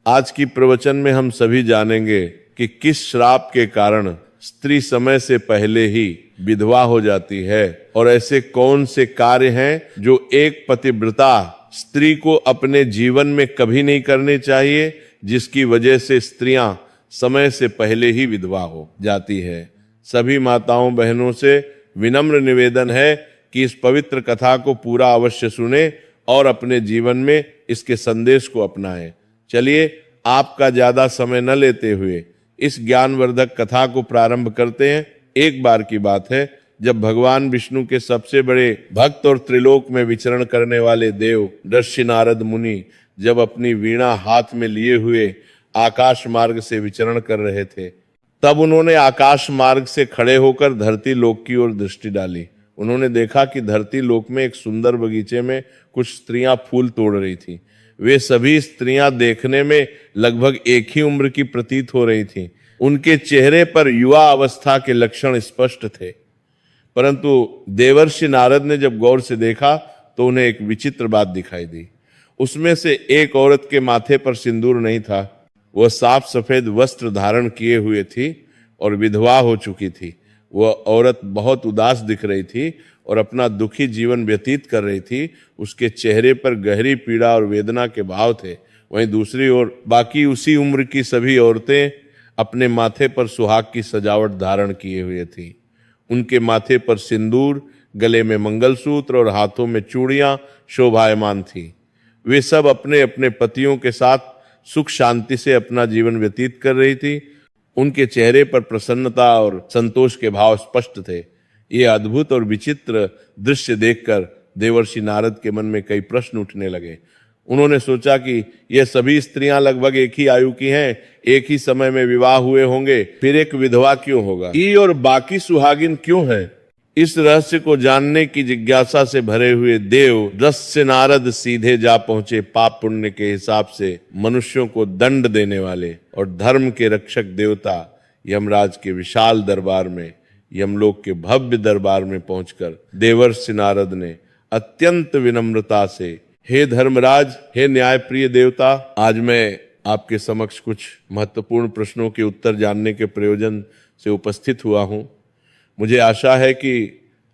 आज की प्रवचन में हम सभी जानेंगे कि किस श्राप के कारण स्त्री समय से पहले ही विधवा हो जाती है और ऐसे कौन से कार्य हैं जो एक पतिव्रता स्त्री को अपने जीवन में कभी नहीं करने चाहिए, जिसकी वजह से स्त्रियां समय से पहले ही विधवा हो जाती है। सभी माताओं बहनों से विनम्र निवेदन है कि इस पवित्र कथा को पूरा अवश्य सुने और अपने जीवन में इसके संदेश को अपनाएं। चलिए आपका ज्यादा समय न लेते हुए इस ज्ञानवर्धक कथा को प्रारंभ करते हैं। एक बार की बात है जब भगवान विष्णु के सबसे बड़े भक्त और त्रिलोक में विचरण करने वाले देव ऋषि नारद मुनि जब अपनी वीणा हाथ में लिए हुए आकाश मार्ग से विचरण कर रहे थे, तब उन्होंने आकाश मार्ग से खड़े होकर धरती लोक की ओर दृष्टि डाली। उन्होंने देखा कि धरती लोक में एक सुंदर बगीचे में कुछ स्त्रियां फूल तोड़ रही थीं। वे सभी स्त्रियां देखने में लगभग एक ही उम्र की प्रतीत हो रही थीं। उनके चेहरे पर युवा अवस्था के लक्षण स्पष्ट थे, परंतु देवर्षि नारद ने जब गौर से देखा तो उन्हें एक विचित्र बात दिखाई दी। उसमें से एक औरत के माथे पर सिंदूर नहीं था। वह साफ सफेद वस्त्र धारण किए हुए थी और विधवा हो चुकी थी। वह औरत बहुत उदास दिख रही थी और अपना दुखी जीवन व्यतीत कर रही थी। उसके चेहरे पर गहरी पीड़ा और वेदना के भाव थे। वहीं दूसरी ओर बाकी उसी उम्र की सभी औरतें अपने माथे पर सुहाग की सजावट धारण किए हुए थीं। उनके माथे पर सिंदूर, गले में मंगलसूत्र और हाथों में चूड़ियां शोभायमान थीं। वे सब अपने अपने पतियों के साथ सुख शांति से अपना जीवन व्यतीत कर रही थी। उनके चेहरे पर प्रसन्नता और संतोष के भाव स्पष्ट थे। ये अद्भुत और विचित्र दृश्य देखकर देवर्षि नारद के मन में कई प्रश्न उठने लगे। उन्होंने सोचा कि यह सभी स्त्रियां लगभग एक ही आयु की हैं, एक ही समय में विवाह हुए होंगे, फिर एक विधवा क्यों होगा और बाकी सुहागिन क्यों है? इस रहस्य को जानने की जिज्ञासा से भरे हुए देव ऋषि नारद सीधे जा पहुंचे पाप पुण्य के हिसाब से मनुष्यों को दंड देने वाले और धर्म के रक्षक देवता यमराज के विशाल दरबार में, यमलोक के भव्य दरबार में पहुंचकर देवर्षि नारद ने अत्यंत विनम्रता से, हे धर्मराज, हे न्यायप्रिय देवता, आज मैं आपके समक्ष कुछ महत्वपूर्ण प्रश्नों के उत्तर जानने के प्रयोजन से उपस्थित हुआ हूं। मुझे आशा है कि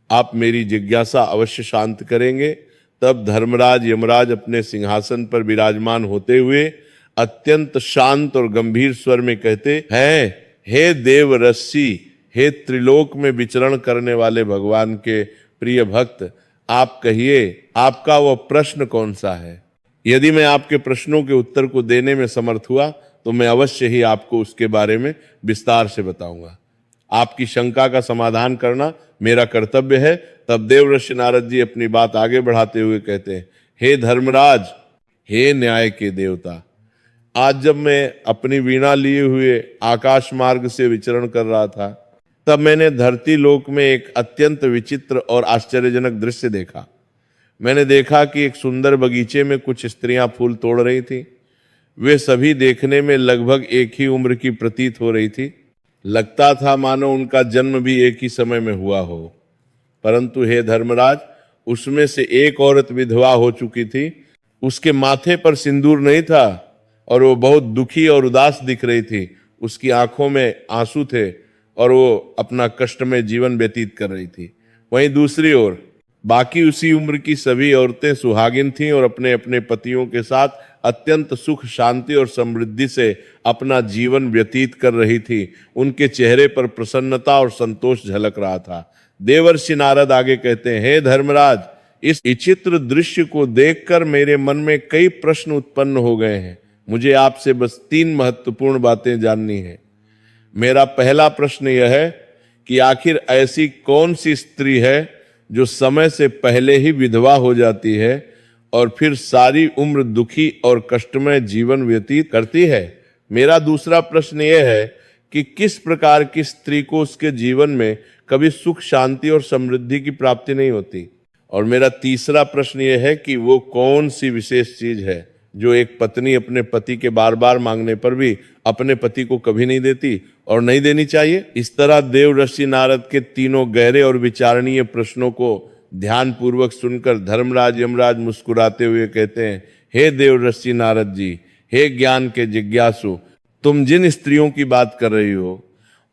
आप मेरी जिज्ञासा अवश्य शांत करेंगे। तब धर्मराज यमराज अपने सिंहासन पर विराजमान होते हुए अत्यंत शांत और गंभीर स्वर में कहते हैं, हे देव ऋषि, हे त्रिलोक में विचरण करने वाले भगवान के प्रिय भक्त, आप कहिए आपका वह प्रश्न कौन सा है? यदि मैं आपके प्रश्नों के उत्तर को देने में समर्थ हुआ तो मैं अवश्य ही आपको उसके बारे में विस्तार से बताऊंगा। आपकी शंका का समाधान करना मेरा कर्तव्य है। तब देवर्षि नारद जी अपनी बात आगे बढ़ाते हुए कहते हैं, हे धर्मराज, हे न्याय के देवता, आज जब मैं अपनी वीणा लिए हुए आकाश मार्ग से विचरण कर रहा था, तब मैंने धरती लोक में एक अत्यंत विचित्र और आश्चर्यजनक दृश्य देखा। मैंने देखा कि एक सुंदर बगीचे में कुछ स्त्रियां फूल तोड़ रही थी। वे सभी देखने में लगभग एक ही उम्र की प्रतीत हो रही थी। लगता था मानो उनका जन्म भी एक ही समय में हुआ हो। परंतु हे धर्मराज, उसमें से एक औरत विधवा हो चुकी थी। उसके माथे पर सिंदूर नहीं था और वो बहुत दुखी और उदास दिख रही थी। उसकी आंखों में आंसू थे और वो अपना कष्टमय जीवन व्यतीत कर रही थी। वहीं दूसरी ओर बाकी उसी उम्र की सभी औरतें सुहागिन थीं और अपने अपने पतियों के साथ अत्यंत सुख, शांति और समृद्धि से अपना जीवन व्यतीत कर रही थी। उनके चेहरे पर प्रसन्नता और संतोष झलक रहा था। देवर्षि नारद आगे कहते हैं, हे धर्मराज, इस विचित्र दृश्य को देखकर मेरे मन में कई प्रश्न उत्पन्न हो गए हैं। मुझे आपसे बस 3 महत्वपूर्ण बातें जाननी है। मेरा पहला प्रश्न यह है कि आखिर ऐसी कौन सी स्त्री है जो समय से पहले ही विधवा हो जाती है और फिर सारी उम्र दुखी और कष्टमय जीवन व्यतीत करती है? मेरा दूसरा प्रश्न यह है कि किस प्रकार की स्त्री को उसके जीवन में कभी सुख, शांति और समृद्धि की प्राप्ति नहीं होती? और मेरा तीसरा प्रश्न यह है कि वो कौन सी विशेष चीज है जो एक पत्नी अपने पति के बार बार मांगने पर भी अपने पति को कभी नहीं देती और नहीं देनी चाहिए? इस तरह देव ऋषि नारद के तीनों गहरे और विचारणीय प्रश्नों को ध्यान पूर्वक सुनकर धर्मराज यमराज मुस्कुराते हुए कहते हैं, हे देव ऋषि नारद जी, हे ज्ञान के जिज्ञासु, तुम जिन स्त्रियों की बात कर रही हो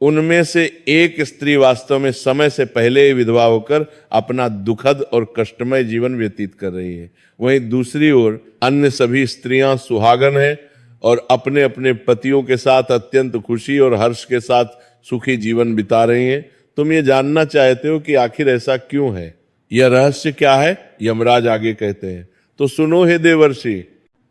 उनमें से एक स्त्री वास्तव में समय से पहले ही विधवा होकर अपना दुखद और कष्टमय जीवन व्यतीत कर रही है। वहीं दूसरी ओर अन्य सभी स्त्रियां सुहागन हैं और अपने अपने पतियों के साथ अत्यंत खुशी और हर्ष के साथ सुखी जीवन बिता रही हैं। तुम ये जानना चाहते हो कि आखिर ऐसा क्यों है, यह रहस्य क्या है? यमराज आगे कहते हैं, तो सुनो हे देवर्षि,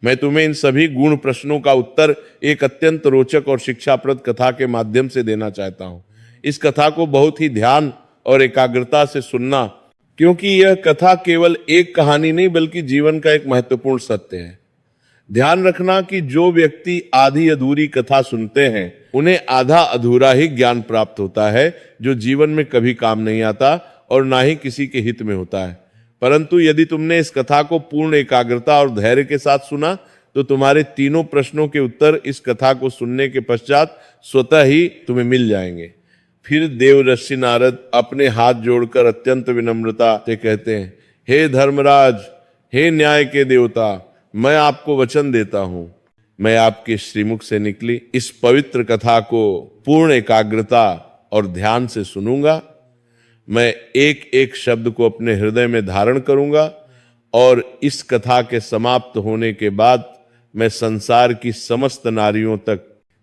मैं तुम्हें इन सभी गुण प्रश्नों का उत्तर एक अत्यंत रोचक और शिक्षाप्रद कथा के माध्यम से देना चाहता हूं। इस कथा को बहुत ही ध्यान और एकाग्रता से सुनना, क्योंकि यह कथा केवल एक कहानी नहीं बल्कि जीवन का एक महत्वपूर्ण सत्य है। ध्यान रखना कि जो व्यक्ति आधी अधूरी कथा सुनते हैं उन्हें आधा अधूरा ही ज्ञान प्राप्त होता है, जो जीवन में कभी काम नहीं आता और ना ही किसी के हित में होता है। परंतु यदि तुमने इस कथा को पूर्ण एकाग्रता और धैर्य के साथ सुना तो तुम्हारे तीनों प्रश्नों के उत्तर इस कथा को सुनने के पश्चात स्वतः ही तुम्हें मिल जाएंगे। फिर देवर्षि नारद अपने हाथ जोड़कर अत्यंत विनम्रता से कहते हैं, हे धर्मराज, हे न्याय के देवता, मैं आपको वचन देता हूं, मैं आपके श्रीमुख से निकली इस पवित्र कथा को पूर्ण एकाग्रता और ध्यान से सुनूंगा। मैं एक एक शब्द को अपने हृदय में धारण करूंगा और इस कथा के समाप्त होने के बाद मैं संसार की समस्त नारियों तक,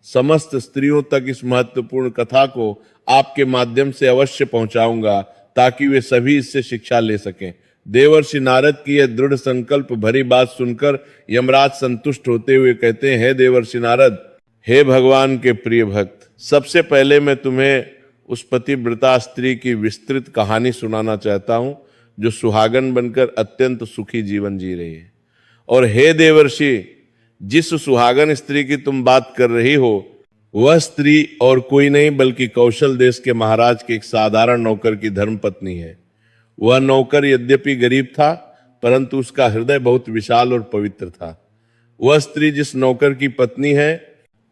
समस्त स्त्रियों तक इस महत्वपूर्ण कथा को आपके माध्यम से अवश्य पहुंचाऊंगा, ताकि वे सभी इससे शिक्षा ले सकें। देवर्षि नारद की यह दृढ़ संकल्प भरी बात सुनकर यमराज संतुष्ट होते हुए कहते हैं, हे देवर्षि नारद, हे भगवान के प्रिय भक्त, सबसे पहले मैं तुम्हें उस पतिव्रता स्त्री की विस्तृत कहानी सुनाना चाहता हूं जो सुहागन बनकर अत्यंत सुखी जीवन जी रही है। और हे देवर्षि, जिस सुहागन स्त्री की तुम बात कर रही हो वह स्त्री और कोई नहीं बल्कि कौशल देश के महाराज के एक साधारण नौकर की धर्मपत्नी है। वह नौकर यद्यपि गरीब था परंतु उसका हृदय बहुत विशाल और पवित्र था। वह स्त्री जिस नौकर की पत्नी है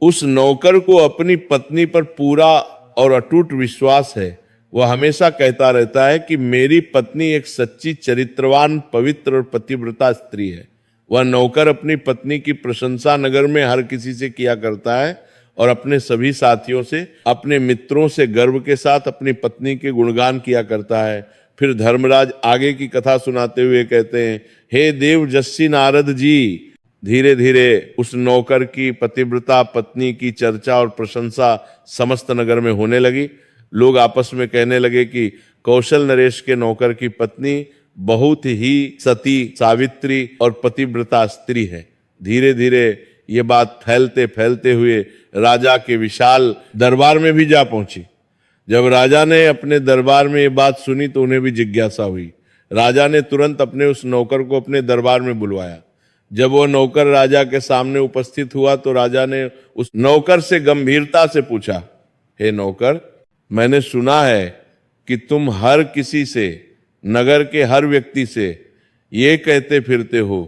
उस नौकर को अपनी पत्नी पर पूरा और अटूट विश्वास है। वह हमेशा कहता रहता है कि मेरी पत्नी एक सच्ची चरित्रवान, पवित्र और पतिव्रता स्त्री है। वह नौकर अपनी पत्नी की प्रशंसा नगर में हर किसी से किया करता है और अपने सभी साथियों से, अपने मित्रों से गर्व के साथ अपनी पत्नी के गुणगान किया करता है। फिर धर्मराज आगे की कथा सुनाते हुए कहते हैं, हे देवजस्सी नारद जी, धीरे धीरे उस नौकर की पतिव्रता पत्नी की चर्चा और प्रशंसा समस्त नगर में होने लगी। लोग आपस में कहने लगे कि कौशल नरेश के नौकर की पत्नी बहुत ही सती, सावित्री और पतिव्रता स्त्री है। धीरे धीरे ये बात फैलते फैलते हुए राजा के विशाल दरबार में भी जा पहुंची। जब राजा ने अपने दरबार में ये बात सुनी तो उन्हें भी जिज्ञासा हुई। राजा ने तुरंत अपने उस नौकर को अपने दरबार में बुलवाया। जब वो नौकर राजा के सामने उपस्थित हुआ तो राजा ने उस नौकर से गंभीरता से पूछा, हे नौकर, मैंने सुना है कि तुम हर किसी से, नगर के हर व्यक्ति से ये कहते फिरते हो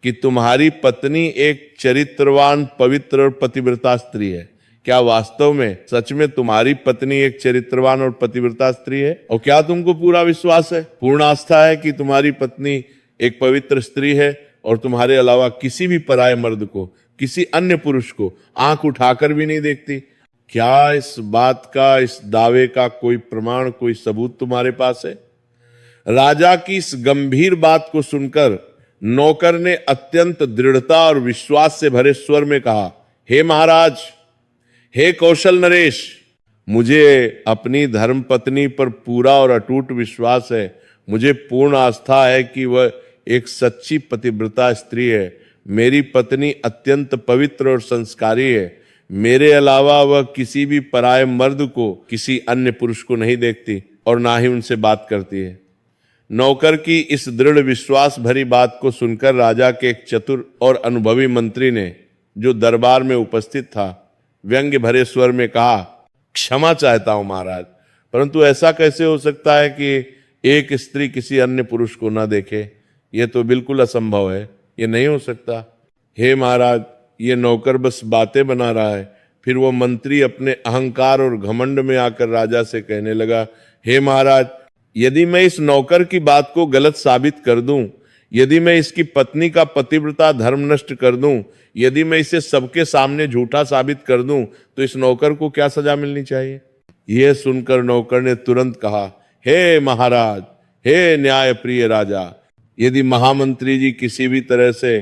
कि तुम्हारी पत्नी एक चरित्रवान, पवित्र और पतिव्रता स्त्री है। क्या वास्तव में सच में तुम्हारी पत्नी एक चरित्रवान और पतिव्रता स्त्री है? और क्या तुमको पूरा विश्वास है, पूर्ण आस्था है कि तुम्हारी पत्नी एक पवित्र स्त्री है और तुम्हारे अलावा किसी भी पराये मर्द को, किसी अन्य पुरुष को आंख उठाकर भी नहीं देखती? क्या इस बात का, इस दावे का कोई प्रमाण, कोई सबूत तुम्हारे पास है? राजा की इस गंभीर बात को सुनकर नौकर ने अत्यंत दृढ़ता और विश्वास से भरे स्वर में कहा, हे महाराज, हे कौशल नरेश, मुझे अपनी धर्मपत्नी पर पूरा और अटूट विश्वास है। मुझे पूर्ण आस्था है कि वह एक सच्ची पतिव्रता स्त्री है। मेरी पत्नी अत्यंत पवित्र और संस्कारी है। मेरे अलावा वह किसी भी पराये मर्द को, किसी अन्य पुरुष को नहीं देखती और ना ही उनसे बात करती है। नौकर की इस दृढ़ विश्वास भरी बात को सुनकर राजा के एक चतुर और अनुभवी मंत्री ने, जो दरबार में उपस्थित था, व्यंग्य भरे स्वर में कहा, क्षमा चाहता हूं महाराज, परंतु ऐसा कैसे हो सकता है कि एक स्त्री किसी अन्य पुरुष को न देखे? यह तो बिल्कुल असंभव है, यह नहीं हो सकता। हे महाराज, ये नौकर बस बातें बना रहा है। फिर वो मंत्री अपने अहंकार और घमंड में आकर राजा से कहने लगा, हे महाराज, यदि मैं इस नौकर की बात को गलत साबित कर दूं यदि मैं इसकी पत्नी का पतिव्रता धर्म नष्ट कर दूं, यदि मैं इसे सबके सामने झूठा साबित कर दूं, तो इस नौकर को क्या सजा मिलनी चाहिए? यह सुनकर नौकर ने तुरंत कहा, हे महाराज, हे न्याय प्रिय राजा, यदि महामंत्री जी किसी भी तरह से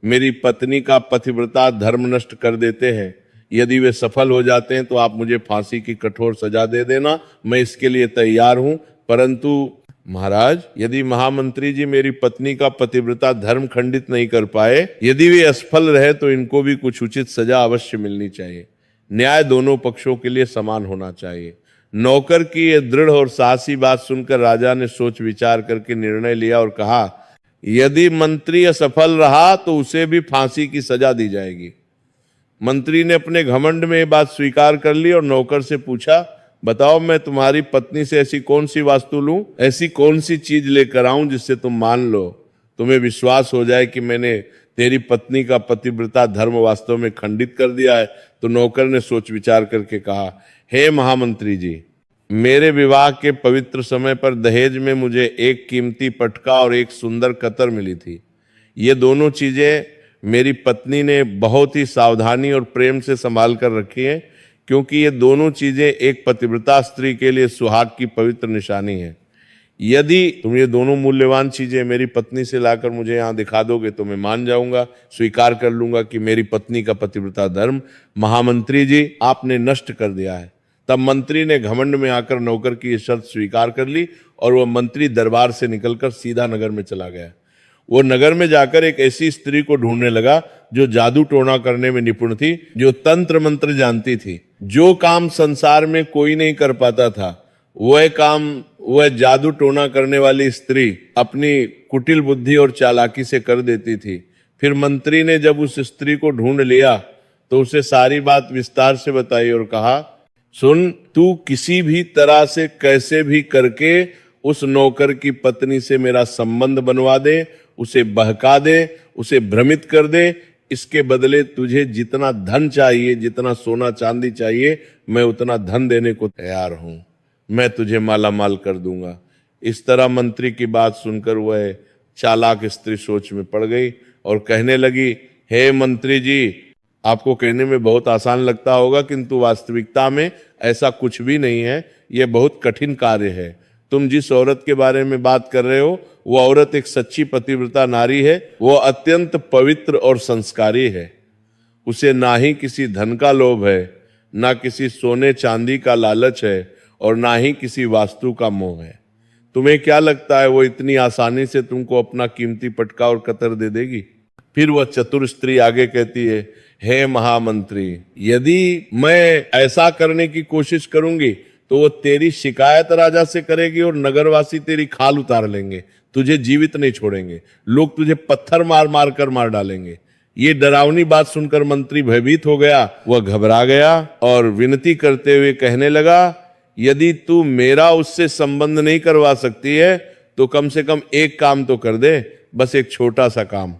मेरी पत्नी का पतिव्रता धर्म नष्ट कर देते हैं, यदि वे सफल हो जाते हैं, तो आप मुझे फांसी की कठोर सजा दे देना, मैं इसके लिए तैयार हूं। परंतु महाराज, यदि महामंत्री जी मेरी पत्नी का पतिव्रता धर्म खंडित नहीं कर पाए, यदि वे असफल रहे, तो इनको भी कुछ उचित सजा अवश्य मिलनी चाहिए। न्याय दोनों पक्षों के लिए समान होना चाहिए। नौकर की यह दृढ़ और साहसी बात सुनकर राजा ने सोच विचार करके निर्णय लिया और कहा, यदि मंत्री असफल रहा तो उसे भी फांसी की सजा दी जाएगी। मंत्री ने अपने घमंड में ये बात स्वीकार कर ली और नौकर से पूछा, बताओ, मैं तुम्हारी पत्नी से ऐसी कौन सी वास्तु लूं, ऐसी कौन सी चीज लेकर आऊं जिससे तुम मान लो, तुम्हें विश्वास हो जाए कि मैंने तेरी पत्नी का पतिव्रता धर्म वास्तव में खंडित कर दिया है। तो नौकर ने सोच विचार करके कहा, हे महामंत्री जी, मेरे विवाह के पवित्र समय पर दहेज में मुझे एक कीमती पटका और एक सुंदर कतर मिली थी। ये दोनों चीजें मेरी पत्नी ने बहुत ही सावधानी और प्रेम से संभाल कर रखी है, क्योंकि ये दोनों चीजें एक पतिव्रता स्त्री के लिए सुहाग की पवित्र निशानी है। यदि तुम ये दोनों मूल्यवान चीजें मेरी पत्नी से लाकर मुझे यहाँ दिखा दोगे, तो मैं मान जाऊंगा, स्वीकार कर लूंगा कि मेरी पत्नी का पतिव्रता धर्म महामंत्री जी आपने नष्ट कर दिया है। तब मंत्री ने घमंड में आकर नौकर की ये शर्त स्वीकार कर ली और वह मंत्री दरबार से निकलकर सीधा नगर में चला गया। वो नगर में जाकर एक ऐसी स्त्री को ढूंढने लगा जो जादू टोना करने में निपुण थी, जो तंत्र मंत्र जानती थी। जो काम संसार में कोई नहीं कर पाता था, वह काम वह जादू टोना करने वाली स्त्री अपनी कुटिल बुद्धि और चालाकी से कर देती थी। फिर मंत्री ने जब उस स्त्री को ढूंढ लिया तो उसे सारी बात विस्तार से बताई और कहा, सुन, तू किसी भी तरह से कैसे भी करके उस नौकर की पत्नी से मेरा संबंध बनवा दे, उसे बहका दे, उसे भ्रमित कर दे। इसके बदले तुझे जितना धन चाहिए, जितना सोना चांदी चाहिए, मैं उतना धन देने को तैयार हूं। मैं तुझे माला माल कर दूंगा। इस तरह मंत्री की बात सुनकर वह चालाक स्त्री सोच में पड़ गई और कहने लगी, हे मंत्री जी, आपको कहने में बहुत आसान लगता होगा, किंतु वास्तविकता में ऐसा कुछ भी नहीं है। यह बहुत कठिन कार्य है। तुम जिस औरत के बारे में बात कर रहे हो, वो औरत एक सच्ची पतिव्रता नारी है। वो अत्यंत पवित्र और संस्कारी है। उसे ना ही किसी धन का लोभ है, ना किसी सोने चांदी का लालच है, और ना ही किसी वास्तु का मोह है। तुम्हें क्या लगता है वो इतनी आसानी से तुमको अपना कीमती पटका और कतर दे देगी? फिर वह चतुर स्त्री आगे कहती है, हे महामंत्री, यदि मैं ऐसा करने की कोशिश करूंगी तो वो तेरी शिकायत राजा से करेगी और नगरवासी तेरी खाल उतार लेंगे, तुझे जीवित नहीं छोड़ेंगे, लोग तुझे पत्थर मार मार कर मार डालेंगे। ये डरावनी बात सुनकर मंत्री भयभीत हो गया। वह घबरा गया और विनती करते हुए कहने लगा, यदि तू मेरा उससे संबंध नहीं करवा सकती है तो कम से कम एक काम तो कर दे, बस एक छोटा सा काम।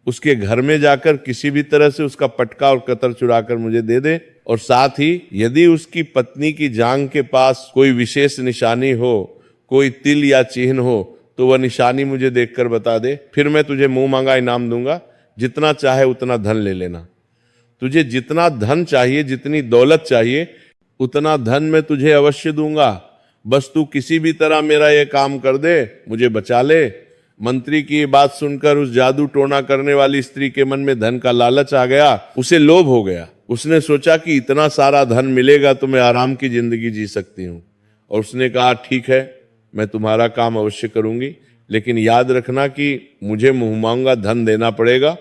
उसके घर में जाकर किसी भी तरह से उसका पटका और कतर चुराकर मुझे दे दे, और साथ ही यदि उसकी पत्नी की जांघ के पास कोई विशेष निशानी हो, कोई तिल या चिन्ह हो, तो वह निशानी मुझे देखकर बता दे। फिर मैं तुझे मुंह मांगा इनाम दूंगा, जितना चाहे उतना धन ले लेना। तुझे जितना धन चाहिए, जितनी दौलत चाहिए, उतना धन मैं तुझे अवश्य दूंगा। बस तू किसी भी तरह मेरा यह काम कर दे, मुझे बचा ले। मंत्री की ये बात सुनकर उस जादू टोना करने वाली स्त्री के मन में धन का लालच आ गया। उसे लोभ हो गया। उसने सोचा कि इतना सारा धन मिलेगा तो मैं आराम की जिंदगी जी सकती हूँ, और उसने कहा, ठीक है, मैं तुम्हारा काम अवश्य करूंगी, लेकिन याद रखना कि मुझे मुंह मांगा धन देना पड़ेगा,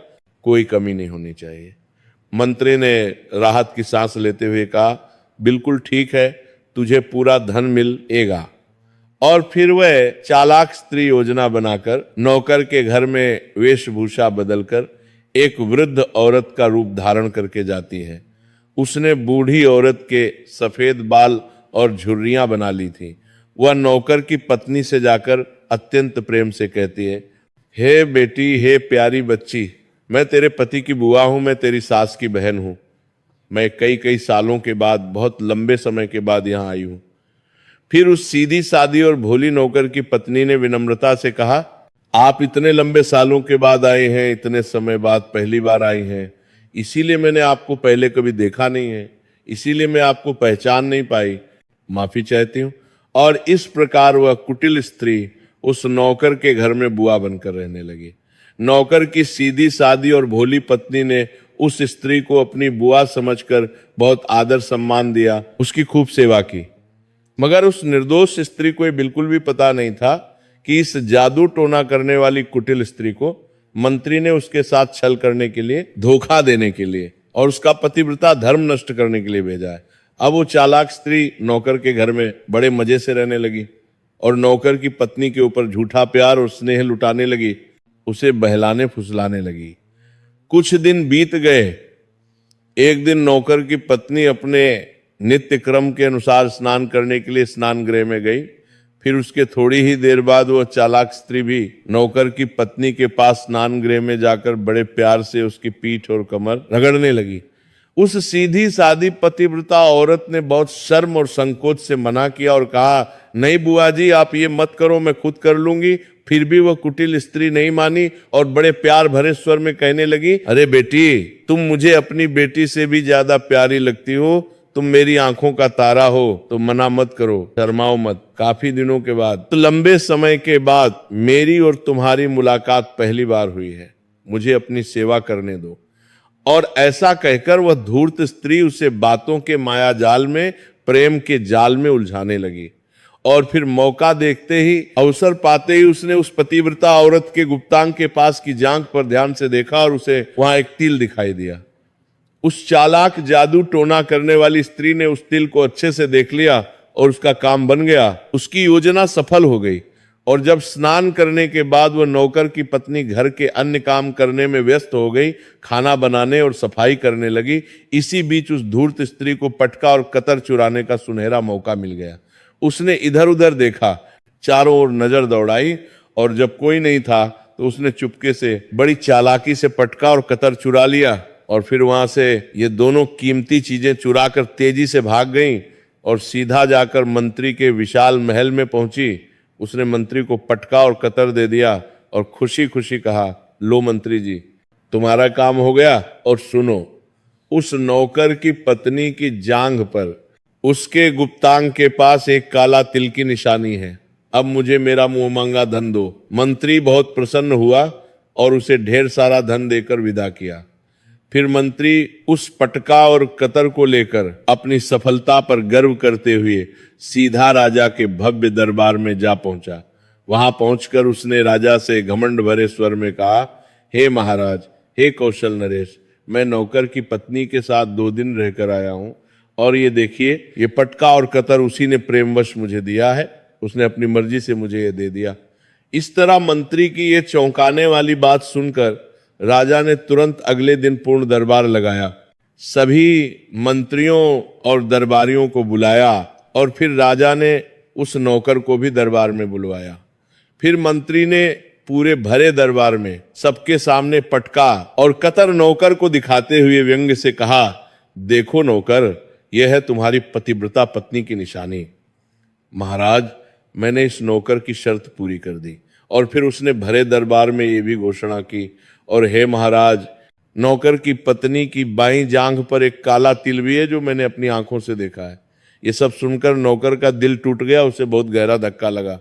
कोई कमी नहीं होनी चाहिए। मंत्री ने राहत की सांस लेते हुए कहा, बिल्कुल ठीक है, तुझे पूरा धन मिलेगा। और फिर वह चालाक स्त्री योजना बनाकर नौकर के घर में वेशभूषा बदलकर एक वृद्ध औरत का रूप धारण करके जाती है। उसने बूढ़ी औरत के सफेद बाल और झुर्रियां बना ली थी। वह नौकर की पत्नी से जाकर अत्यंत प्रेम से कहती है, हे बेटी, हे प्यारी बच्ची, मैं तेरे पति की बुआ हूं, मैं तेरी सास की बहन हूं। मैं कई सालों के बाद, बहुत लंबे समय के बाद यहां आई हूं। फिर उस सीधी सादी और भोली नौकर की पत्नी ने विनम्रता से कहा, आप इतने लंबे सालों के बाद आए हैं, इतने समय बाद पहली बार आई हैं, इसीलिए मैंने आपको पहले कभी देखा नहीं है, इसीलिए मैं आपको पहचान नहीं पाई, माफी चाहती हूँ। और इस प्रकार वह कुटिल स्त्री उस नौकर के घर में बुआ बनकर रहने लगी। नौकर की सीधी सादी और भोली पत्नी ने उस स्त्री को अपनी बुआ समझकर बहुत आदर सम्मान दिया, उसकी खूब सेवा की। मगर उस निर्दोष स्त्री को ये बिल्कुल भी पता नहीं था कि इस जादू टोना करने वाली कुटिल स्त्री को मंत्री ने उसके साथ छल करने के लिए, धोखा देने के लिए और उसका पतिव्रता धर्म नष्ट करने के लिए भेजा है। अब वो चालाक स्त्री नौकर के घर में बड़े मजे से रहने लगी और नौकर की पत्नी के ऊपर झूठा प्यार और स्नेह लुटाने लगी, उसे बहलाने फुसलाने लगी। कुछ दिन बीत गए। एक दिन नौकर की पत्नी अपने नित्य क्रम के अनुसार स्नान करने के लिए स्नान गृह में गई। फिर उसके थोड़ी ही देर बाद वह चालाक स्त्री भी नौकर की पत्नी के पास स्नान गृह में जाकर बड़े प्यार से उसकी पीठ और कमर रगड़ने लगी। उस सीधी सादी पतिव्रता औरत ने बहुत शर्म और संकोच से मना किया और कहा, नहीं बुआ जी, आप ये मत करो, मैं खुद कर लूंगी। फिर भी वह कुटिल स्त्री नहीं मानी और बड़े प्यार भरे स्वर में कहने लगी, अरे बेटी, तुम मुझे अपनी बेटी से भी ज्यादा प्यारी लगती हो, तुम मेरी आंखों का तारा हो, तो मना मत करो, शर्माओ मत। काफी दिनों के बाद, तो लंबे समय के बाद मेरी और तुम्हारी मुलाकात पहली बार हुई है, मुझे अपनी सेवा करने दो। और ऐसा कहकर वह धूर्त स्त्री उसे बातों के माया जाल में, प्रेम के जाल में उलझाने लगी। और फिर मौका देखते ही, अवसर पाते ही उसने उस पतिव्रता औरत के गुप्तांग के पास की जांघ पर ध्यान से देखा और उसे वहां एक तिल दिखाई दिया। उस चालाक जादू टोना करने वाली स्त्री ने उस तिल को अच्छे से देख लिया और उसका काम बन गया। उसकी योजना सफल हो गई और जब स्नान करने के बाद वह नौकर की पत्नी घर के अन्य काम करने में व्यस्त हो गई, खाना बनाने और सफाई करने लगी, इसी बीच उस धूर्त स्त्री को पटका और कतर चुराने का सुनहरा मौका मिल गया। उसने इधर उधर देखा, चारों ओर नजर दौड़ाई और जब कोई नहीं था तो उसने चुपके से बड़ी चालाकी से पटका और कतर चुरा लिया। और फिर वहां से ये दोनों कीमती चीजें चुराकर तेजी से भाग गईं और सीधा जाकर मंत्री के विशाल महल में पहुंची। उसने मंत्री को पटका और कतर दे दिया और खुशी खुशी कहा, लो मंत्री जी, तुम्हारा काम हो गया। और सुनो, उस नौकर की पत्नी की जांघ पर, उसके गुप्तांग के पास एक काला तिल की निशानी है। अब मुझे मेरा मुंह मांगा धन दो। मंत्री बहुत प्रसन्न हुआ और उसे ढेर सारा धन देकर विदा किया। फिर मंत्री उस पटका और कतर को लेकर अपनी सफलता पर गर्व करते हुए सीधा राजा के भव्य दरबार में जा पहुंचा। वहां पहुंचकर उसने राजा से घमंड भरे स्वर में कहा, हे महाराज, हे कौशल नरेश, मैं नौकर की पत्नी के साथ 2 दिन रहकर आया हूं और ये देखिए, ये पटका और कतर उसी ने प्रेमवश मुझे दिया है, उसने अपनी मर्जी से मुझे ये दे दिया। इस तरह मंत्री की ये चौंकाने वाली बात सुनकर राजा ने तुरंत अगले दिन पूर्ण दरबार लगाया, सभी मंत्रियों और दरबारियों को बुलाया और फिर राजा ने उस नौकर को भी दरबार में बुलवाया। फिर मंत्री ने पूरे भरे दरबार में सबके सामने पटका और कतर नौकर को दिखाते हुए व्यंग्य से कहा, देखो नौकर, यह है तुम्हारी पतिव्रता पत्नी की निशानी। महाराज, मैंने इस नौकर की शर्त पूरी कर दी। और फिर उसने भरे दरबार में ये भी घोषणा की, और हे महाराज, नौकर की पत्नी की बाईं जांघ पर एक काला तिल भी है जो मैंने अपनी आंखों से देखा है। ये सब सुनकर नौकर का दिल टूट गया, उसे बहुत गहरा धक्का लगा।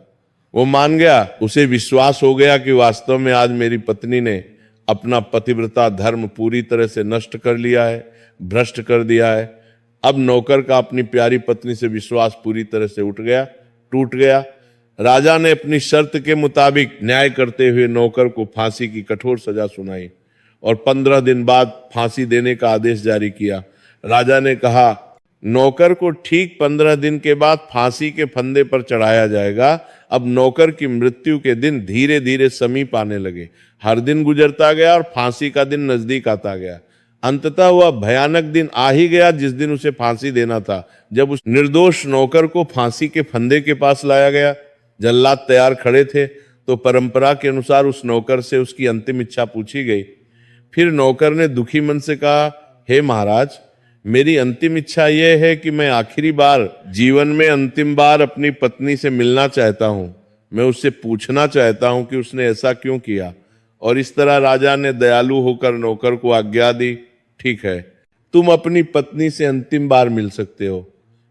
वो मान गया, उसे विश्वास हो गया कि वास्तव में आज मेरी पत्नी ने अपना पतिव्रता धर्म पूरी तरह से नष्ट कर लिया है, भ्रष्ट कर दिया है। अब नौकर का अपनी प्यारी पत्नी से विश्वास पूरी तरह से टूट गया। राजा ने अपनी शर्त के मुताबिक न्याय करते हुए नौकर को फांसी की कठोर सजा सुनाई और 15 दिन बाद फांसी देने का आदेश जारी किया। राजा ने कहा, नौकर को ठीक 15 दिन के बाद फांसी के फंदे पर चढ़ाया जाएगा। अब नौकर की मृत्यु के दिन धीरे धीरे समीप आने लगे। हर दिन गुजरता गया और फांसी का दिन नजदीक आता गया। अंततः वह भयानक दिन आ ही गया जिस दिन उसे फांसी देना था। जब उस निर्दोष नौकर को फांसी के फंदे के पास लाया गया, जल्लाद तैयार खड़े थे, तो परंपरा के अनुसार उस नौकर से उसकी अंतिम इच्छा पूछी गई। फिर नौकर ने दुखी मन से कहा, हे महाराज, मेरी अंतिम इच्छा यह है कि मैं आखिरी बार, जीवन में अंतिम बार अपनी पत्नी से मिलना चाहता हूं। मैं उससे पूछना चाहता हूं कि उसने ऐसा क्यों किया। और इस तरह राजा ने दयालु होकर नौकर को आज्ञा दी, ठीक है, तुम अपनी पत्नी से अंतिम बार मिल सकते हो,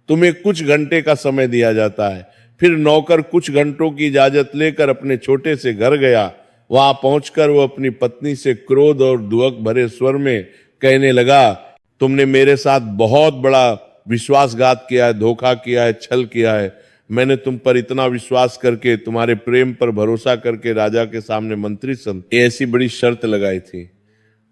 तुम्हें कुछ घंटे का समय दिया जाता है। फिर नौकर कुछ घंटों की इजाजत लेकर अपने छोटे से घर गया। वहां पहुंचकर वो अपनी पत्नी से क्रोध और दुअक भरे स्वर में कहने लगा, तुमने मेरे साथ बहुत बड़ा विश्वासघात किया है, धोखा किया है, छल किया है। मैंने तुम पर इतना विश्वास करके, तुम्हारे प्रेम पर भरोसा करके राजा के सामने मंत्री ऐसी बड़ी शर्त लगाई थी।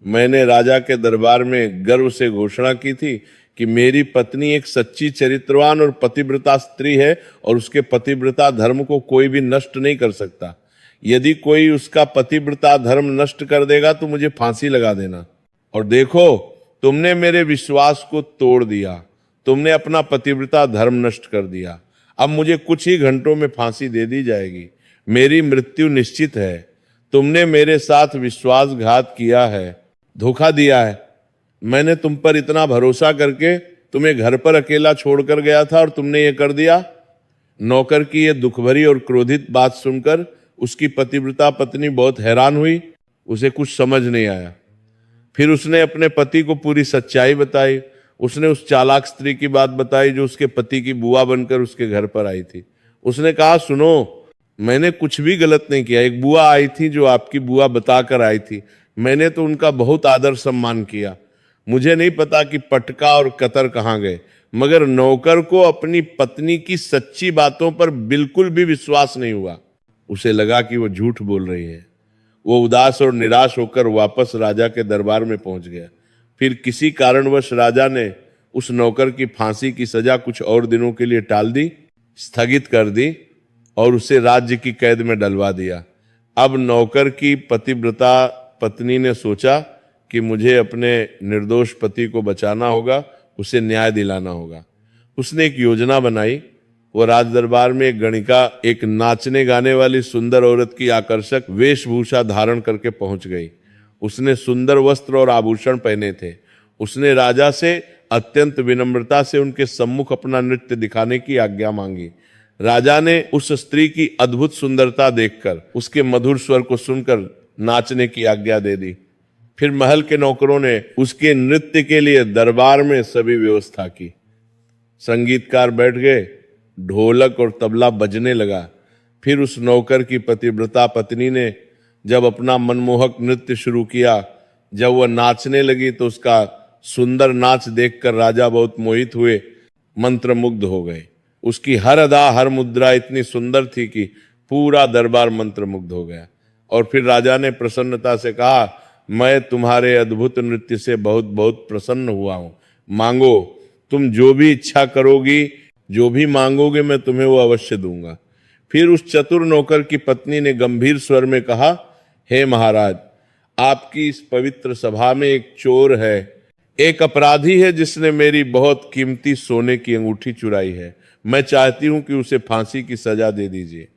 मैंने राजा के दरबार में गर्व से घोषणा की थी कि मेरी पत्नी एक सच्ची चरित्रवान और पतिव्रता स्त्री है और उसके पतिव्रता धर्म को कोई भी नष्ट नहीं कर सकता। यदि कोई उसका पतिव्रता धर्म नष्ट कर देगा तो मुझे फांसी लगा देना। और देखो, तुमने मेरे विश्वास को तोड़ दिया, तुमने अपना पतिव्रता धर्म नष्ट कर दिया। अब मुझे कुछ ही घंटों में फांसी दे दी जाएगी, मेरी मृत्यु निश्चित है। तुमने मेरे साथ विश्वासघात किया है, धोखा दिया है। मैंने तुम पर इतना भरोसा करके तुम्हें घर पर अकेला छोड़कर गया था और तुमने ये कर दिया। नौकर की ये दुख भरी और क्रोधित बात सुनकर उसकी पतिव्रता पत्नी बहुत हैरान हुई, उसे कुछ समझ नहीं आया। फिर उसने अपने पति को पूरी सच्चाई बताई। उसने उस चालाक स्त्री की बात बताई जो उसके पति की बुआ बनकर उसके घर पर आई थी। उसने कहा, सुनो, मैंने कुछ भी गलत नहीं किया। एक बुआ आई थी जो आपकी बुआ बताकर आई थी, मैंने तो उनका बहुत आदर सम्मान किया। मुझे नहीं पता कि पटका और कतर कहाँ गए, मगर नौकर को अपनी पत्नी की सच्ची बातों पर बिल्कुल भी विश्वास नहीं हुआ। उसे लगा कि वो झूठ बोल रही है। वो उदास और निराश होकर वापस राजा के दरबार में पहुंच गया। फिर किसी कारणवश राजा ने उस नौकर की फांसी की सजा कुछ और दिनों के लिए टाल दी, स्थगित कर दी और उसे राज्य की कैद में डलवा दिया। अब नौकर की पतिव्रता पत्नी ने सोचा कि मुझे अपने निर्दोष पति को बचाना होगा, उसे न्याय दिलाना होगा। उसने एक योजना बनाई। वो राज दरबार में एक गणिका, एक नाचने गाने वाली सुंदर औरत की आकर्षक वेशभूषा धारण करके पहुंच गई। उसने सुंदर वस्त्र और आभूषण पहने थे। उसने राजा से अत्यंत विनम्रता से उनके सम्मुख अपना नृत्य दिखाने की आज्ञा मांगी। राजा ने उस स्त्री की अद्भुत सुंदरता देखकर, उसके मधुर स्वर को सुनकर नाचने की आज्ञा दे दी। फिर महल के नौकरों ने उसके नृत्य के लिए दरबार में सभी व्यवस्था की। संगीतकार बैठ गए, ढोलक और तबला बजने लगा। फिर उस नौकर की पतिव्रता पत्नी ने जब अपना मनमोहक नृत्य शुरू किया, जब वह नाचने लगी तो उसका सुंदर नाच देखकर राजा बहुत मोहित हुए, मंत्रमुग्ध हो गए। उसकी हर अदा, हर मुद्रा इतनी सुंदर थी कि पूरा दरबार मंत्रमुग्ध हो गया। और फिर राजा ने प्रसन्नता से कहा, मैं तुम्हारे अद्भुत नृत्य से बहुत बहुत प्रसन्न हुआ हूं। मांगो, तुम जो भी इच्छा करोगी, जो भी मांगोगे, मैं तुम्हें वो अवश्य दूंगा। फिर उस चतुर नौकर की पत्नी ने गंभीर स्वर में कहा, हे महाराज, आपकी इस पवित्र सभा में एक चोर है, एक अपराधी है जिसने मेरी बहुत कीमती सोने की अंगूठी चुराई है। मैं चाहती हूं कि उसे फांसी की सजा दे दीजिए।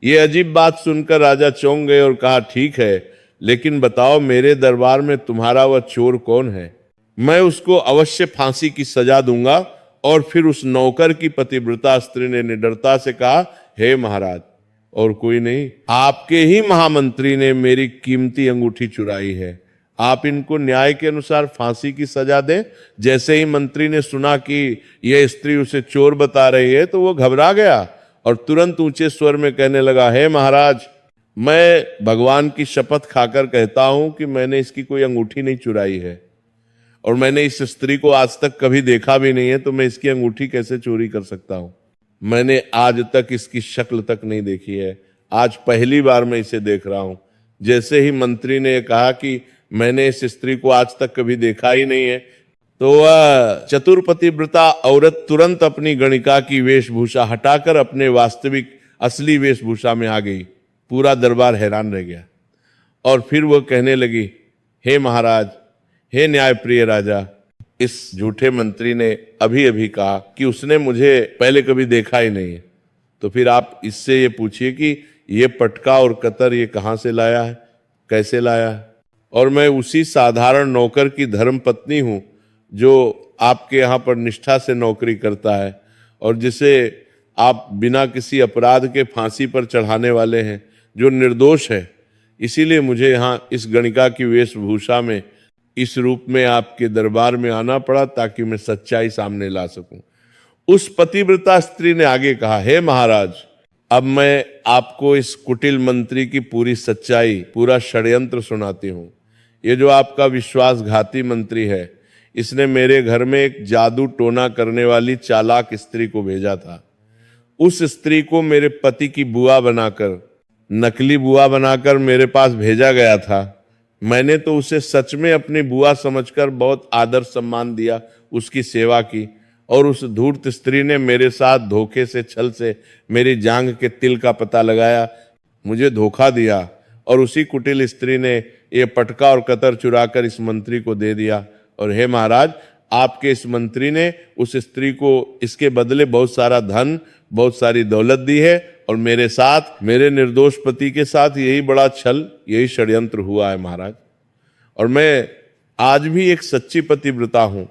ये अजीब बात सुनकर राजा चौंक गए और कहा, ठीक है, लेकिन बताओ मेरे दरबार में तुम्हारा वह चोर कौन है? मैं उसको अवश्य फांसी की सजा दूंगा। और फिर उस नौकर की पतिव्रता स्त्री ने निडरता से कहा, हे महाराज, और कोई नहीं, आपके ही महामंत्री ने मेरी कीमती अंगूठी चुराई है। आप इनको न्याय के अनुसार फांसी की सजा दें। जैसे ही मंत्री ने सुना कि यह स्त्री उसे चोर बता रही है तो वो घबरा गया और तुरंत ऊंचे स्वर में कहने लगा, हे महाराज, मैं भगवान की शपथ खाकर कहता हूं कि मैंने इसकी कोई अंगूठी नहीं चुराई है और मैंने इस स्त्री को आज तक कभी देखा भी नहीं है, तो मैं इसकी अंगूठी कैसे चोरी कर सकता हूं? मैंने आज तक इसकी शक्ल तक नहीं देखी है, आज पहली बार मैं इसे देख रहा हूं। जैसे ही मंत्री ने कहा कि मैंने इस स्त्री को आज तक कभी देखा ही नहीं है, तो वह चतुर पतिव्रता औरत तुरंत अपनी गणिका की वेशभूषा हटाकर अपने वास्तविक असली वेशभूषा में आ गई। पूरा दरबार हैरान रह गया। और फिर वह कहने लगी, हे महाराज, हे न्यायप्रिय राजा, इस झूठे मंत्री ने अभी अभी कहा कि उसने मुझे पहले कभी देखा ही नहीं है। तो फिर आप इससे ये पूछिए कि ये पटका और कतर ये कहाँ से लाया है, कैसे लाया है? और मैं उसी साधारण नौकर की धर्म पत्नी हूँ जो आपके यहाँ पर निष्ठा से नौकरी करता है और जिसे आप बिना किसी अपराध के फांसी पर चढ़ाने वाले हैं जो निर्दोष है। इसीलिए मुझे यहाँ इस गणिका की वेशभूषा में, इस रूप में आपके दरबार में आना पड़ा ताकि मैं सच्चाई सामने ला सकूं। उस पतिव्रता स्त्री ने आगे कहा, हे महाराज, अब मैं आपको इस कुटिल मंत्री की पूरी सच्चाई, पूरा षड्यंत्र सुनाती हूं। ये जो आपका विश्वासघाती मंत्री है, इसने मेरे घर में एक जादू टोना करने वाली चालाक स्त्री को भेजा था। उस स्त्री को मेरे पति की बुआ बनाकर, नकली बुआ बनाकर मेरे पास भेजा गया था। मैंने तो उसे सच में अपनी बुआ समझकर बहुत आदर सम्मान दिया, उसकी सेवा की, और उस धूर्त स्त्री ने मेरे साथ धोखे से, छल से मेरी जांघ के तिल का पता लगाया, मुझे धोखा दिया, और उसी कुटिल स्त्री ने ये पटका और कतर चुराकर इस मंत्री को दे दिया। और हे महाराज, आपके इस मंत्री ने उस स्त्री को इसके बदले बहुत सारा धन, बहुत सारी दौलत दी है, और मेरे साथ, मेरे निर्दोष पति के साथ यही बड़ा छल, यही षड्यंत्र हुआ है महाराज। और मैं आज भी एक सच्ची पतिव्रता हूं,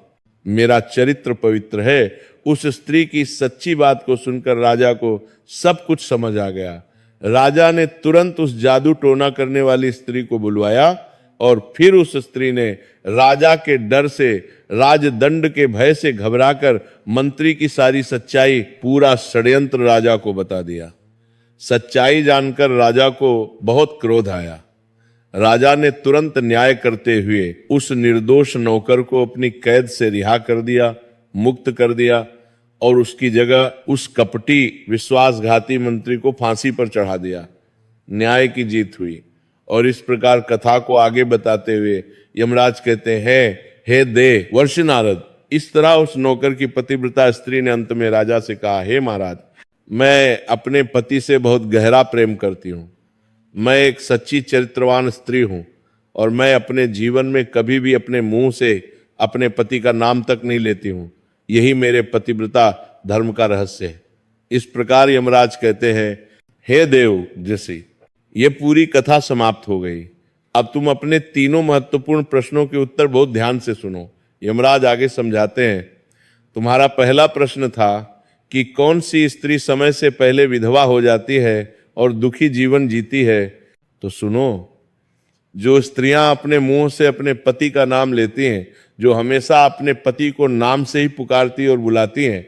मेरा चरित्र पवित्र है। उस स्त्री की सच्ची बात को सुनकर राजा को सब कुछ समझ आ गया। राजा ने तुरंत उस जादू टोना करने वाली स्त्री को बुलवाया, और फिर उस स्त्री ने राजा के डर से, राजदंड के भय से घबराकर मंत्री की सारी सच्चाई, पूरा षड्यंत्र राजा को बता दिया। सच्चाई जानकर राजा को बहुत क्रोध आया। राजा ने तुरंत न्याय करते हुए उस निर्दोष नौकर को अपनी कैद से रिहा कर दिया, मुक्त कर दिया, और उसकी जगह उस कपटी विश्वासघाती मंत्री को फांसी पर चढ़ा दिया। न्याय की जीत हुई। और इस प्रकार कथा को आगे बताते हुए यमराज कहते हैं, हे दे वर्ष नारद, इस तरह उस नौकर की पतिव्रता स्त्री ने अंत में राजा से कहा, हे महाराज, मैं अपने पति से बहुत गहरा प्रेम करती हूँ। मैं एक सच्ची चरित्रवान स्त्री हूँ, और मैं अपने जीवन में कभी भी अपने मुंह से अपने पति का नाम तक नहीं लेती हूँ। यही मेरे पतिव्रता धर्म का रहस्य है। इस प्रकार यमराज कहते हैं, हे देव ऋषि, ये पूरी कथा समाप्त हो गई। अब तुम अपने तीनों महत्वपूर्ण प्रश्नों के उत्तर बहुत ध्यान से सुनो। यमराज आगे समझाते हैं, तुम्हारा पहला प्रश्न था कि कौन सी स्त्री समय से पहले विधवा हो जाती है और दुखी जीवन जीती है। तो सुनो, जो स्त्रियां अपने मुंह से अपने पति का नाम लेती हैं, जो हमेशा अपने पति को नाम से ही पुकारती और बुलाती हैं,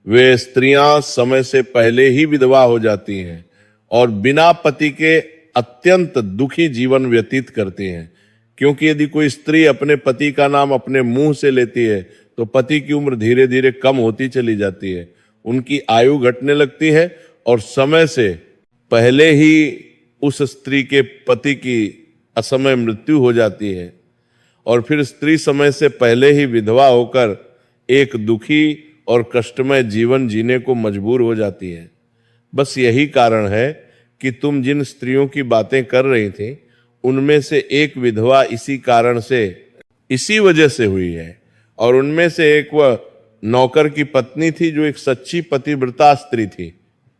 वे स्त्रियां समय से पहले ही विधवा हो जाती हैं और बिना पति के अत्यंत दुखी जीवन व्यतीत करती हैं। क्योंकि यदि कोई स्त्री अपने पति का नाम अपने मुंह से लेती है तो पति की उम्र धीरे धीरे कम होती चली जाती है, उनकी आयु घटने लगती है, और समय से पहले ही उस स्त्री के पति की असमय मृत्यु हो जाती है, और फिर स्त्री समय से पहले ही विधवा होकर एक दुखी और कष्टमय जीवन जीने को मजबूर हो जाती है। बस यही कारण है कि तुम जिन स्त्रियों की बातें कर रही थी, उनमें से एक विधवा इसी कारण से, इसी वजह से हुई है, और उनमें से एक वह नौकर की पत्नी थी जो एक सच्ची पतिव्रता स्त्री थी।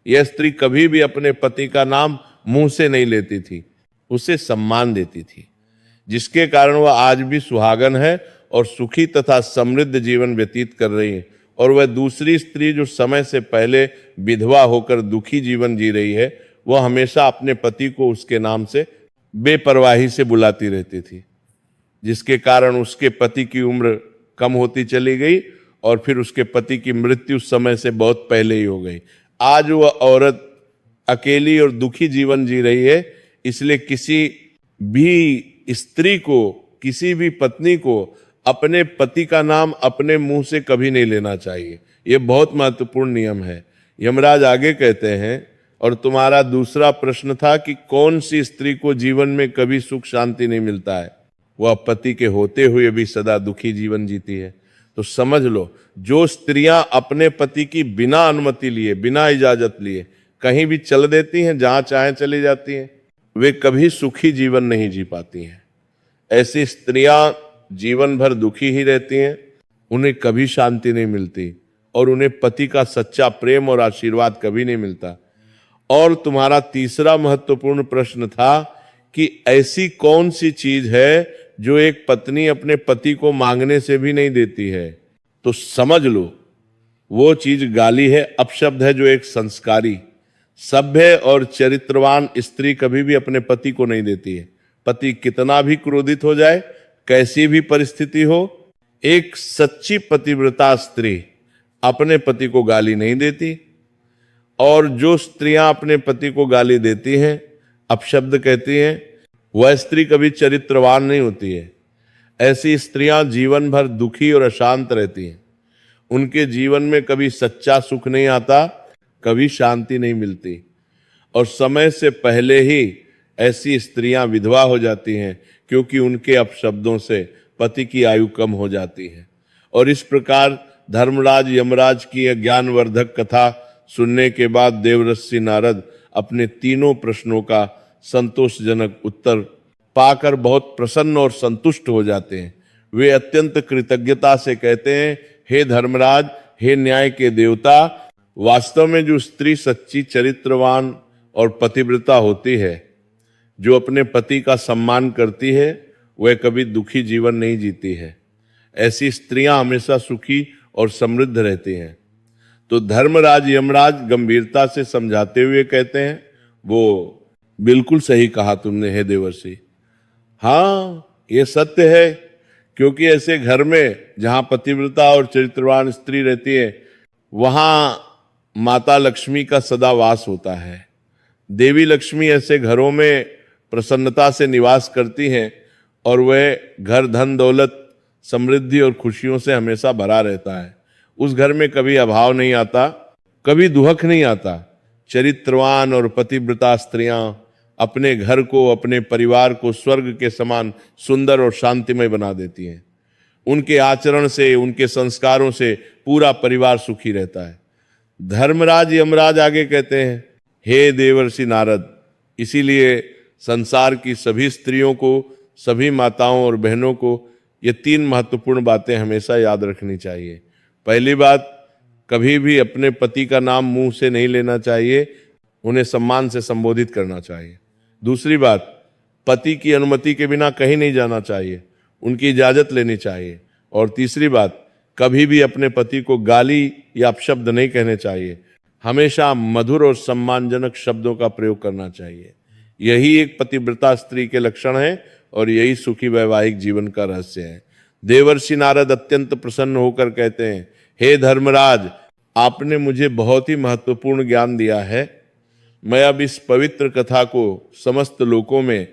यह स्त्री कभी भी अपने पति का नाम मुंह से नहीं लेती थी, उसे सम्मान देती थी, जिसके कारण वह आज भी सुहागन है और सुखी तथा समृद्ध जीवन व्यतीत कर रही है। और वह दूसरी स्त्री जो समय से पहले विधवा होकर दुखी जीवन जी रही है, वह हमेशा अपने पति को उसके नाम से बेपरवाही से बुलाती रहती थी, जिसके कारण उसके पति की उम्र कम होती चली गई, और फिर उसके पति की मृत्यु समय से बहुत पहले ही हो गई। आज वह औरत अकेली और दुखी जीवन जी रही है। इसलिए किसी भी स्त्री को, किसी भी पत्नी को अपने पति का नाम अपने मुंह से कभी नहीं लेना चाहिए। यह बहुत महत्वपूर्ण नियम है। यमराज आगे कहते हैं, और तुम्हारा दूसरा प्रश्न था कि कौन सी स्त्री को जीवन में कभी सुख शांति नहीं मिलता है, वह पति के होते हुए भी सदा दुखी जीवन जीती है। तो समझ लो, जो स्त्रियां अपने पति की बिना अनुमति लिए, बिना इजाजत लिए कहीं भी चल देती हैं, जहां चाहे चली जाती हैं, वे कभी सुखी जीवन नहीं जी पाती हैं। ऐसी स्त्रियां जीवन भर दुखी ही रहती हैं, उन्हें कभी शांति नहीं मिलती, और उन्हें पति का सच्चा प्रेम और आशीर्वाद कभी नहीं मिलता। और तुम्हारा तीसरा महत्वपूर्ण प्रश्न था कि ऐसी कौन सी चीज है जो एक पत्नी अपने पति को मांगने से भी नहीं देती है। तो समझ लो, वो चीज गाली है, अपशब्द है जो एक संस्कारी, सभ्य और चरित्रवान स्त्री कभी भी अपने पति को नहीं देती है। पति कितना भी क्रोधित हो जाए, कैसी भी परिस्थिति हो, एक सच्ची पतिव्रता स्त्री अपने पति को गाली नहीं देती। और जो स्त्रियां अपने पति को गाली देती हैं, अपशब्द कहती हैं, वह स्त्री कभी चरित्रवान नहीं होती है। ऐसी स्त्रियां जीवन भर दुखी और अशांत रहती हैं। उनके जीवन में कभी सच्चा सुख नहीं आता, कभी शांति नहीं मिलती, और समय से पहले ही ऐसी स्त्रियां विधवा हो जाती हैं, क्योंकि उनके अपशब्दों से पति की आयु कम हो जाती है। और इस प्रकार धर्मराज यमराज की ज्ञानवर्धक कथा सुनने के बाद देवर्षि नारद अपने तीनों प्रश्नों का संतोषजनक उत्तर पाकर बहुत प्रसन्न और संतुष्ट हो जाते हैं। वे अत्यंत कृतज्ञता से कहते हैं, हे धर्मराज, हे न्याय के देवता, वास्तव में जो स्त्री सच्ची चरित्रवान और पतिव्रता होती है, जो अपने पति का सम्मान करती है, वह कभी दुखी जीवन नहीं जीती है। ऐसी स्त्रियां हमेशा सुखी और समृद्ध रहती हैं। तो धर्मराज यमराज गंभीरता से समझाते हुए कहते हैं, वो बिल्कुल सही कहा तुमने हे देवर्षि। हाँ, ये सत्य है, क्योंकि ऐसे घर में जहां पतिव्रता और चरित्रवान स्त्री रहती है, वहां माता लक्ष्मी का सदा वास होता है। देवी लक्ष्मी ऐसे घरों में प्रसन्नता से निवास करती हैं और वह घर धन दौलत समृद्धि और खुशियों से हमेशा भरा रहता है। उस घर में कभी अभाव नहीं आता, कभी दुहक नहीं आता। चरित्रवान और पतिव्रता स्त्रियां अपने घर को, अपने परिवार को स्वर्ग के समान सुंदर और शांतिमय बना देती हैं। उनके आचरण से, उनके संस्कारों से पूरा परिवार सुखी रहता है। धर्मराज यमराज आगे कहते हैं, हे देवर्षि नारद, इसीलिए संसार की सभी स्त्रियों को, सभी माताओं और बहनों को ये 3 महत्वपूर्ण बातें हमेशा याद रखनी चाहिए। पहली बात, कभी भी अपने पति का नाम मुंह से नहीं लेना चाहिए, उन्हें सम्मान से संबोधित करना चाहिए। दूसरी बात, पति की अनुमति के बिना कहीं नहीं जाना चाहिए, उनकी इजाजत लेनी चाहिए। और तीसरी बात, कभी भी अपने पति को गाली या अपशब्द नहीं कहने चाहिए, हमेशा मधुर और सम्मानजनक शब्दों का प्रयोग करना चाहिए। यही एक पतिव्रता स्त्री के लक्षण है और यही सुखी वैवाहिक जीवन का रहस्य है। देवर्षि नारद अत्यंत प्रसन्न होकर कहते हैं, हे धर्मराज, आपने मुझे बहुत ही महत्वपूर्ण ज्ञान दिया है। मैं अब इस पवित्र कथा को समस्त लोकों में,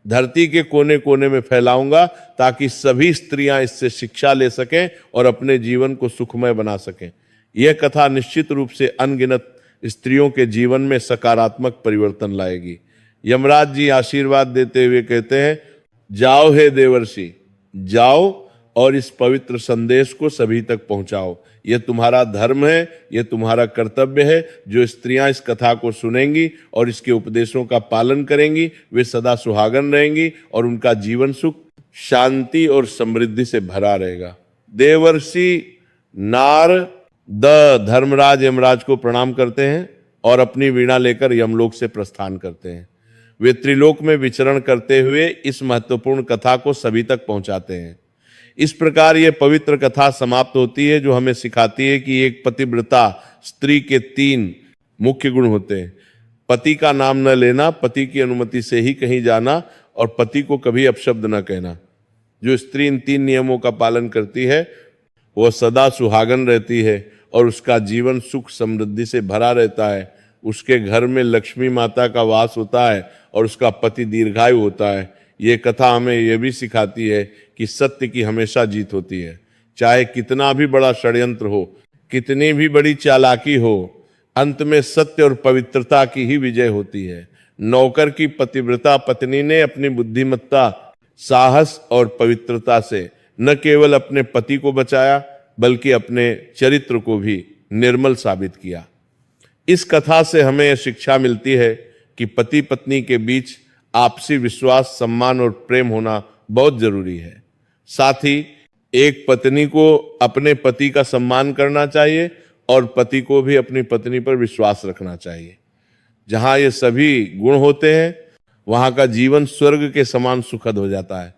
धरती के कोने कोने में फैलाऊंगा, ताकि सभी स्त्रियां इससे शिक्षा ले सकें और अपने जीवन को सुखमय बना सकें। यह कथा निश्चित रूप से अनगिनत स्त्रियों के जीवन में सकारात्मक परिवर्तन लाएगी। यमराज जी आशीर्वाद देते हुए कहते हैं, जाओ हे देवर्षि, जाओ और इस पवित्र संदेश को सभी तक पहुंचाओ। यह तुम्हारा धर्म है, यह तुम्हारा कर्तव्य है। जो स्त्रियां इस कथा को सुनेंगी और इसके उपदेशों का पालन करेंगी, वे सदा सुहागन रहेंगी और उनका जीवन सुख, शांति और समृद्धि से भरा रहेगा। देवर्षि नारद धर्मराज यमराज को प्रणाम करते हैं और अपनी वीणा लेकर यमलोक से प्रस्थान करते हैं। वे त्रिलोक में विचरण करते हुए इस महत्वपूर्ण कथा को सभी तक पहुंचाते हैं। इस प्रकार ये पवित्र कथा समाप्त होती है, जो हमें सिखाती है कि एक पतिव्रता स्त्री के 3 मुख्य गुण होते हैं। पति का नाम न लेना, पति की अनुमति से ही कहीं जाना और पति को कभी अपशब्द न कहना। जो स्त्री इन 3 नियमों का पालन करती है, वह सदा सुहागन रहती है और उसका जीवन सुख समृद्धि से भरा रहता है। उसके घर में लक्ष्मी माता का वास होता है और उसका पति दीर्घायु होता है। ये कथा हमें यह भी सिखाती है कि सत्य की हमेशा जीत होती है। चाहे कितना भी बड़ा षड्यंत्र हो, कितनी भी बड़ी चालाकी हो, अंत में सत्य और पवित्रता की ही विजय होती है। नौकर की पतिव्रता पत्नी ने अपनी बुद्धिमत्ता, साहस और पवित्रता से न केवल अपने पति को बचाया, बल्कि अपने चरित्र को भी निर्मल साबित किया। इस कथा से हमें यह शिक्षा मिलती है कि पति पत्नी के बीच आपसी विश्वास, सम्मान और प्रेम होना बहुत जरूरी है। साथ ही एक पत्नी को अपने पति का सम्मान करना चाहिए और पति को भी अपनी पत्नी पर विश्वास रखना चाहिए। जहां ये सभी गुण होते हैं, वहां का जीवन स्वर्ग के समान सुखद हो जाता है।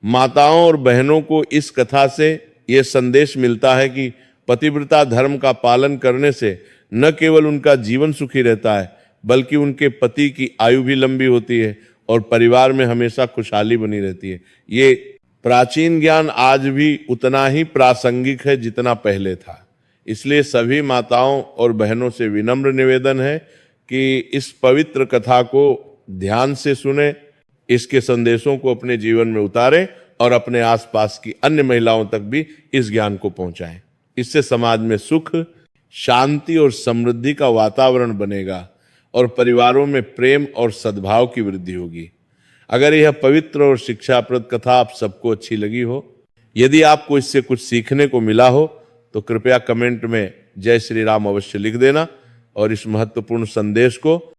माताओं और बहनों को इस कथा से यह संदेश मिलता है कि पतिव्रता धर्म का पालन करने से न केवल उनका जीवन सुखी रहता है, बल्कि उनके पति की आयु भी लंबी होती है और परिवार में हमेशा खुशहाली बनी रहती है। ये प्राचीन ज्ञान आज भी उतना ही प्रासंगिक है जितना पहले था। इसलिए सभी माताओं और बहनों से विनम्र निवेदन है कि इस पवित्र कथा को ध्यान से सुने, इसके संदेशों को अपने जीवन में उतारें और अपने आसपास की अन्य महिलाओं तक भी इस ज्ञान को पहुंचाएं। इससे समाज में सुख, शांति और समृद्धि का वातावरण बनेगा और परिवारों में प्रेम और सद्भाव की वृद्धि होगी। अगर यह पवित्र और शिक्षाप्रद कथा आप सबको अच्छी लगी हो, यदि आपको इससे कुछ सीखने को मिला हो, तो कृपया कमेंट में जय श्री राम अवश्य लिख देना और इस महत्वपूर्ण संदेश को